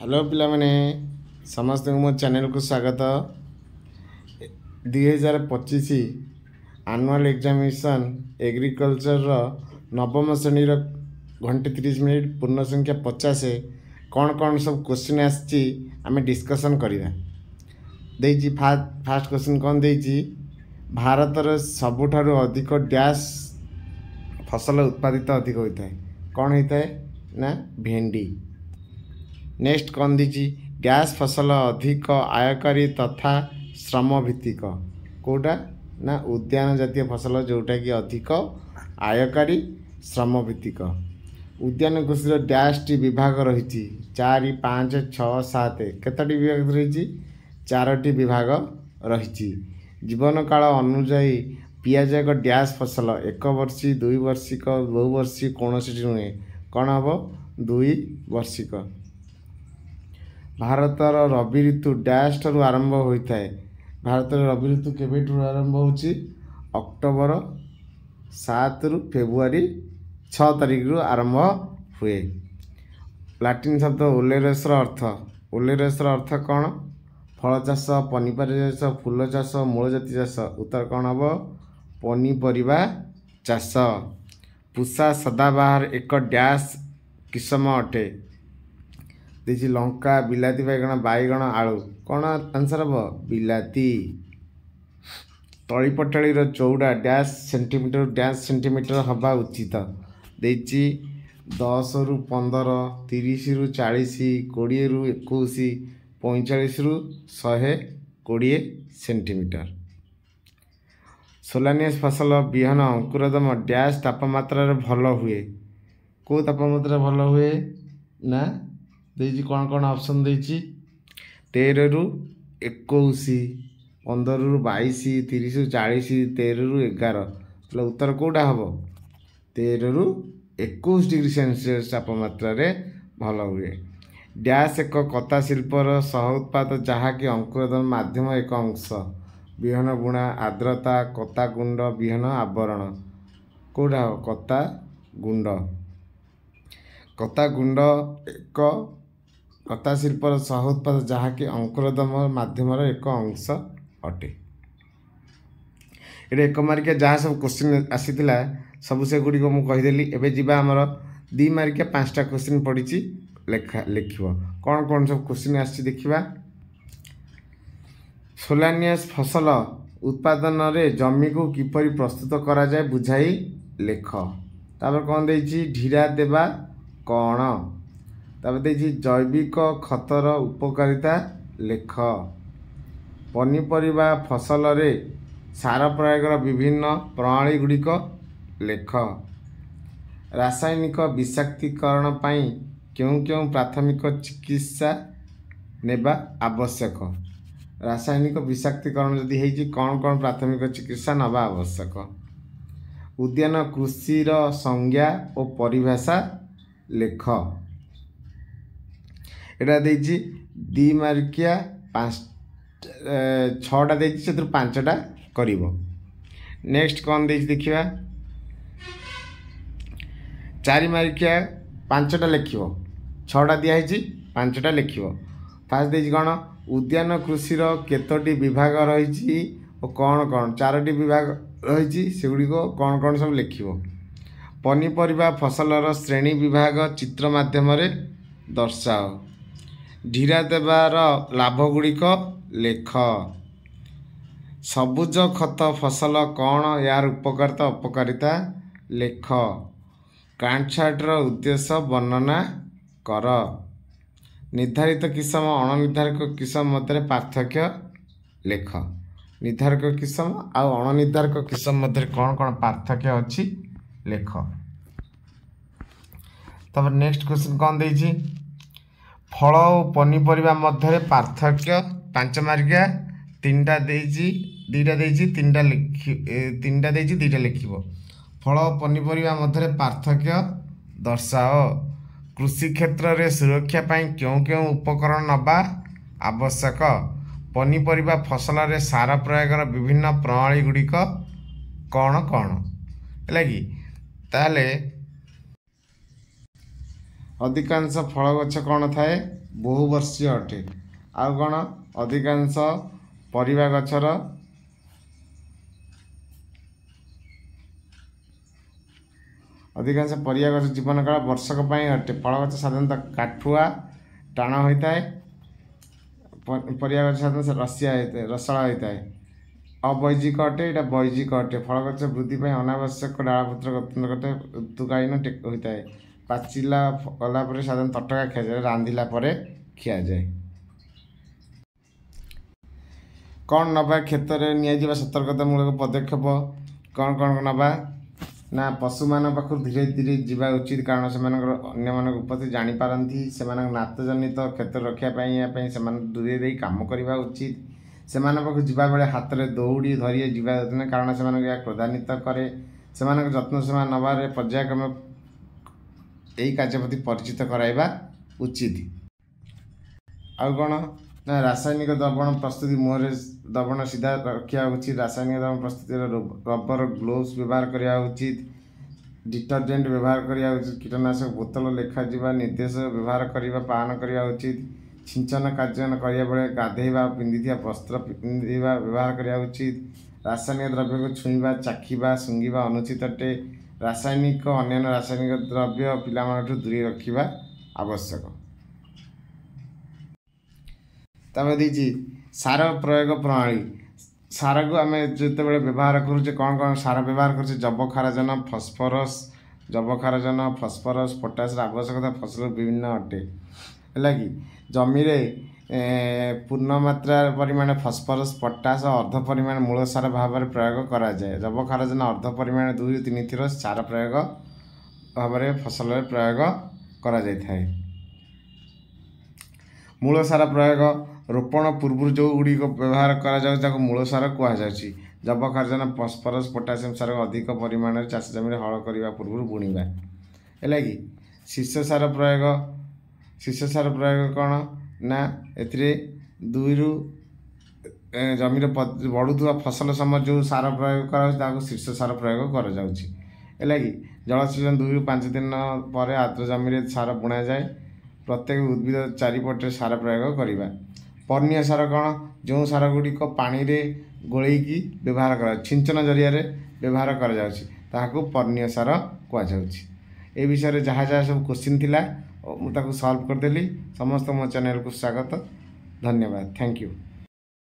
Hello पिला माने समस्त मो चैनल को स्वागत। 2025 आनुआल एग्जामिनेशन एग्रीकल्चर नवम श्रेणी घंटे 30 मिनिट पूर्ण संख्या 50 कौन कौन सब क्वेश्चन आसी आम डिस्कसन करवा। फास्ट क्वेश्चन कौन देती भारतर सबुठारु अधिक डैश फसल उत्पादित अधिक होता है कौन होता है ना भेंडी। नेक्स्ट कौन दीची डैश फसल अधिक आयकारी तथा श्रम भित्तिक कोटा ना उद्यान जातीय फसल जोटा कि अधिक आयकारी श्रम भित्तिक। उद्यान कृषि डैश टी विभाग रही 4 5 6 7 केतटी विभाग रही 4टी विभाग रही। जीवन काल अनुजाई पियाज एक डैश फसल 1 वर्षी 2 वर्षिक बहुवर्षी कौन सी नुहे कौन हम 2 वर्षिक। भारतर रवि ऋतु डैश ठारू आरंभ होता है। भारत रवि ऋतु केवे आरंभ होची अक्टोबर 7 रु फेब्रुआरी 6 तारीख रु आरंभ हुए। लाटिन शब्द ओलेरस अर्थ कौन फल चाष पनीपरिया चाष फूल चाष मूल जाति चाष उत्तर कौन हम पनीपरिया चाष। पूषा सदाबाहार एक डैश किसम अटे देखिए लंका बिलाती बैगण बैगण आलू कौन आंसर हम बिलाती। तलीपटाड़ी चौड़ा डैश सेंटीमीटर हवा उचित देखिए 10 रु 15 30 रु 40 20 रु 21 45 रु 120 सेंटीमीटर। सोलानियस फसल बिहन अंकुरदम डैश तापमात्रा भल हुए को तापमात्रा भल हुए ना देखिए कौन कौन ऑप्शन देखिए 13 रु 21 15 रु 22 30 रु 40 13 रु 11 मतलब उत्तर कौटा हम 13 रु 21 डिग्री सेल्सियस तापमात्रा भल हुए। डैश एक कता शिल्पर सह उत्पाद जहाँकि अंकुरदन माध्यम एक अंश बिहन बुणा आर्द्रता कता गुंड बिहन आवरण कौटा हम कता गुंड एक कता शिल्पर सह उत्पाद जहाँकि अंकुरदम माध्यम एक अंश अटे। ये 1 मार्किया जहाँ सब क्वेश्चन आसीला सब से गुड़ी मुझे कहीदेली। एवं जीवा आमर 2 मार्किया 5टा क्वेश्चन पड़ी लिख कौन कौन सब क्वेश्चन आसी देखा। सोलानियस फसल उत्पादन रे जमी को किपरि प्रस्तुत करा जाए बुझाई लेख। तापर कौन देछि ढीरा देवा कौन तापर देखिए जैविक खतर उपकारिता लेख। पनीपरिया फसल रे सार प्रयोगर विभिन्न प्रणाली गुड़िक लेख। रासायनिक विषाक्तीकरण पाई क्यों क्यों प्राथमिक चिकित्सा नेबा आवश्यक। रासायनिक विषाक्तीकरण जदि हेछि कौन कौन प्राथमिक चिकित्सा नवा आवश्यक। उद्यान कृषि संज्ञा और परिभाषा लेख। एटा देछि 2 मार्किया 6टा देछि से 5टा करिवो। नेक्स्ट कौन देछि देखिबा 4 मार्किया 5टा लिखिवो 6टा दिया हेछि 5टा लिखिवो। फास्ट देछि कौन उद्यान कृषि केतोटी विभाग रही और कौन कौन 4टी विभाग रही सेगुड़ी कौन कौन सब लिखिवो। पनीपरिया फसलर श्रेणी विभाग चित्र माध्यम दर्शाओ। ढीरा देवार लाभ गुड़िक लेख। सबुज खत फसल कौन यार उपकारिता अपकारिता लेख। कांटछाटर उद्देश्य वर्णना कर। निर्धारित किसम अणनिर्धारक किसम मध्य पार्थक्य लेख। निर्धारक किसम आ अणनिर्धारक किसम मध्य कौन कौन पार्थक्य अच्छी लेख। तब नेक्स्ट क्वेश्चन कौन देछि फल और पनीपरिया मध्य पार्थक्य 5 मार्किया 3टा देछि 2टा देछि 3टा देछि 2टा लिखिबो। फल और पनीपरिया मध्य पार्थक्य दर्शाओ। कृषि क्षेत्र रे सुरक्षा पाई क्यों क्यों उपकरण नबा आवश्यक। पनीपरिया फसल रे सार प्रयोगर विभिन्न प्रणाली गुड़िक कौन कौन है कि ताले ଅଧିକାଂଶ ଫଳ ଗଛ କ'ଣ ଥାଏ? ବହୁବର୍ଷୀୟ ଅଟେ। ଆଉ କ'ଣ? ଅଧିକାଂଶ ପରିବା ଗଛର ଜୀବନକାଳ ବର୍ଷକ ପାଇଁ ଅଟେ। ଫଳ ଗଛ ସାଧାରଣତଃ କାଠୁଆ ଟାଣ ହୋଇଥାଏ। ପରିବା ଗଛ ସାଧାରଣତଃ ରସାଳ ହୋଇଥାଏ। ଅବୈଜିକ ଅଟେ, ଏଇଟା ବୈଜିକ ଅଟେ। ଫଳ ଗଛ ବୃଦ୍ଧି ପାଇଁ ଅନାବଶ୍ୟକ ଡାଳପତ୍ର ଗଠନ କରିଥାଏ। ଋତୁକାଳୀନ ହୋଇଥାଏ। ପାଚିଲା ଗଲା ପରେ ସାଧାରଣତଃ ତଟକା ଖିଆଯାଏ, ରାନ୍ଧିଲା ପରେ ଖିଆଯାଏ। କ'ଣ ନେବା? କ୍ଷେତ୍ରରେ ନିଆଯିବା ସତର୍କତାମୂଳକ ପଦକ୍ଷେପ କ'ଣ ନେବା? ନା ପଶୁମାନଙ୍କ ପାଖରୁ ଧୀରେ ଧୀରେ ଯିବା ଉଚିତ, କାରଣ ସେମାନଙ୍କର ଅନ୍ୟମାନଙ୍କ ଉପସ୍ଥିତି ଜାଣିପାରନ୍ତି। ସେମାନଙ୍କ ନାତଜନିତ କ୍ଷେତ୍ର ରଖିବା ପାଇଁ ସେମାନେ ଦୂରେଇ ଦେଇ କାମ କରିବା ଉଚିତ। ସେମାନଙ୍କ ପାଖକୁ ଯିବାବେଳେ ହାତରେ ଦଉଡ଼ି ଧରି ଯିବା ଉଚିତ ନାହିଁ, କାରଣ ସେମାନଙ୍କୁ ଏହା କ୍ରୋଧାନ୍ୱିତ କରେ। ସେମାନଙ୍କ ଯତ୍ନ ସେମାନେ ନେବାରେ ପର୍ଯ୍ୟାୟକ୍ରମେ ଏହି କାର୍ଯ୍ୟ ପ୍ରତି ପରିଚିତ କରାଇବା ଉଚିତ। ଆଉ କ'ଣ? ନା ରାସାୟନିକ ଦ୍ରବଣ ପ୍ରସ୍ତୁତି ମୁହଁରେ ଦ୍ରବଣ ସିଧା ରଖିବା ଉଚିତ। ରାସାୟନିକ ଦ୍ରବଣ ପ୍ରସ୍ତୁତିରେ ରବର ଗ୍ଲୋଭ୍ସ ବ୍ୟବହାର କରିବା ଉଚିତ। ଡିଟର୍ଜେଣ୍ଟ ବ୍ୟବହାର କରିବା ଉଚିତ। କୀଟନାଶକ ବୋତଲ ଲେଖାଯିବା ନିର୍ଦ୍ଦେଶ ପାଳନ କରିବା ଉଚିତ। ଛିଞ୍ଚନ କାର୍ଯ୍ୟ କରିବା ବେଳେ ଗାଧୋଇବା ପିନ୍ଧିଥିବା ବସ୍ତ୍ର ବ୍ୟବହାର କରିବା ଉଚିତ। ରାସାୟନିକ ଦ୍ରବ୍ୟକୁ ଛୁଇଁବା, ଚାଖିବା, ଶୁଙ୍ଘିବା ଅନୁଚିତ ଅଟେ। ଅନ୍ୟାନ୍ୟ ରାସାୟନିକ ଦ୍ରବ୍ୟ ପିଲାମାନଙ୍କଠୁ ଦୂରେଇ ରଖିବା ଆବଶ୍ୟକ। ତାପରେ ଦେଇଛି ସାର ପ୍ରୟୋଗ ପ୍ରଣାଳୀ। ସାରକୁ ଆମେ ଯେତେବେଳେ ବ୍ୟବହାର କରୁଛେ କ'ଣ ସାର ବ୍ୟବହାର କରୁଛେ? ଯବକ୍ଷାରଜାନ, ଫସ୍ଫରସ୍, ପଟାସର ଆବଶ୍ୟକତା ଫସଲ ବିଭିନ୍ନ ଅଟେ। ହେଲା କି ଜମିରେ ପୂର୍ଣ୍ଣ ମାତ୍ରା ପରିମାଣ ଫସ୍ଫରସ୍, ପଟାସ ଅର୍ଦ୍ଧ ପରିମାଣ ମୂଳ ସାର ଭାବରେ ପ୍ରୟୋଗ କରାଯାଏ। ଯବକ୍ଷାରଜାନ ଅର୍ଦ୍ଧ ପରିମାଣ 2 ରୁ 3 ଥର ସାର ପ୍ରୟୋଗ ଭାବରେ ଫସଲରେ ପ୍ରୟୋଗ କରାଯାଇଥାଏ। ମୂଳ ସାର ପ୍ରୟୋଗ ରୋପଣ ପୂର୍ବରୁ ଯେଉଁଗୁଡ଼ିକ ବ୍ୟବହାର କରାଯାଉଛି ତାକୁ ମୂଳ ସାର କୁହାଯାଉଛି। ଯବକ୍ଷାରଜାନ, ଫସ୍ଫରସ୍, ପଟାସିୟମ୍ ସାର ଅଧିକ ପରିମାଣରେ ଚାଷ ଜମିରେ ହଳ କରିବା ପୂର୍ବରୁ ବୁଣିବା। ହେଲା କି ଶୀର୍ଷ ସାର ପ୍ରୟୋଗ କ'ଣ? ନା ଏଥିରେ 2 ରୁ ଜମିରେ ବଢ଼ୁଥିବା ଫସଲ ସମୟ ଯେଉଁ ସାର ପ୍ରୟୋଗ କରାଯାଉଛି ତାକୁ ଶୀର୍ଷ ସାର ପ୍ରୟୋଗ କରାଯାଉଛି। ହେଲା କି ଜଳସେଚନ 2 ରୁ 5 ଦିନ ପରେ ଆର୍ଦ୍ର ଜମିରେ ସାର ବୁଣାଯାଏ। ପ୍ରତ୍ୟେକ ଉଦ୍ଭିଦ ଚାରିପଟେ ସାର ପ୍ରୟୋଗ କରିବା। ପର୍ଣ୍ଣିୟ ସାର କ'ଣ? ଯେଉଁ ସାର ଗୁଡ଼ିକ ପାଣିରେ ଗୋଳେଇକି ବ୍ୟବହାର କରାଯାଉଛି, ଛିଞ୍ଚନ ଜରିଆରେ ବ୍ୟବହାର କରାଯାଉଛି, ତାହାକୁ ପର୍ଣ୍ଣିୟ ସାର କୁହାଯାଉଛି। ଏ ବିଷୟରେ ଯାହା ସବୁ କୋଶ୍ଚିନ୍ ଥିଲା ମୁଁ ତାକୁ ସଲ୍ଭ କରିଦେଲି। ସମସ୍ତ ମୋ ଚ୍ୟାନେଲକୁ ସ୍ୱାଗତ। ଧନ୍ୟବାଦ। Thank you.